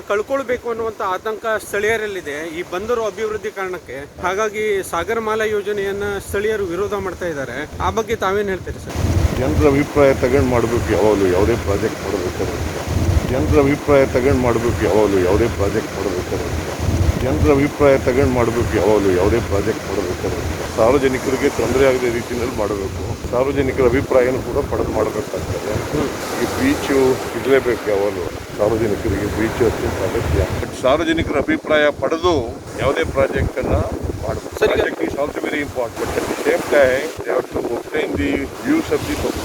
ಕಳ್ಕೊಳ್ಬೇಕು ಅನ್ನುವಂತ ಆತಂಕ ಸ್ಥಳೀಯರಲ್ಲಿದೆ ಈ ಬಂದರು ಅಭಿವೃದ್ಧಿ ಕಾರಣಕ್ಕೆ. ಹಾಗಾಗಿ ಸಾಗರಮಾಲಾ ಯೋಜನೆಯನ್ನ ಸ್ಥಳೀಯರು ವಿರೋಧ ಮಾಡ್ತಾ ಇದ್ದಾರೆ. ಆ ಬಗ್ಗೆ ತಾವೇನು ಹೇಳ್ತೀರಿ ಸರ್? ಜನರ ಅಭಿಪ್ರಾಯ ತಗೊಂಡು ಮಾಡಬೇಕು. ಯಾವಾಗಲೂ ಯಾವುದೇ ಪ್ರಾಜೆಕ್ಟ್ ಮಾಡಬೇಕಾದ್ರೆ ಜನರ ಅಭಿಪ್ರಾಯ ತಗೊಂಡು ಮಾಡಬೇಕು. ಯಾವಾಗಲೂ ಯಾವುದೇ ಪ್ರಾಜೆಕ್ಟ್ ಮಾಡಬೇಕಾದ್ರೆ ಜನರ ಅಭಿಪ್ರಾಯ ತಗೊಂಡು ಮಾಡಬೇಕು. ಯಾವಾಗಲೂ ಯಾವುದೇ ಪ್ರಾಜೆಕ್ಟ್ ಮಾಡಬೇಕಾದ್ರೆ ಸಾರ್ವಜನಿಕರಿಗೆ ತೊಂದರೆ ಆಗದ ರೀತಿಯಲ್ಲಿ ಮಾಡಬೇಕು. ಸಾರ್ವಜನಿಕರ ಅಭಿಪ್ರಾಯನೂ ಕೂಡ ಪಡೆದು ಮಾಡಬೇಕಾಗ್ತದೆ. ಈ ಬೀಚು ಇರಲೇಬೇಕು. ಯಾವಾಗಲೂ ಸಾರ್ವಜನಿಕರಿಗೆ ಬೀಚು ಅತ್ಯಂತ ಅಗತ್ಯ. ಸಾರ್ವಜನಿಕರ ಅಭಿಪ್ರಾಯ ಪಡೆದು ಯಾವುದೇ ಪ್ರಾಜೆಕ್ಟನ್ನು ಮಾಡಬೇಕು. Project is also very important, but at the same time, they have to obtain the views of the public.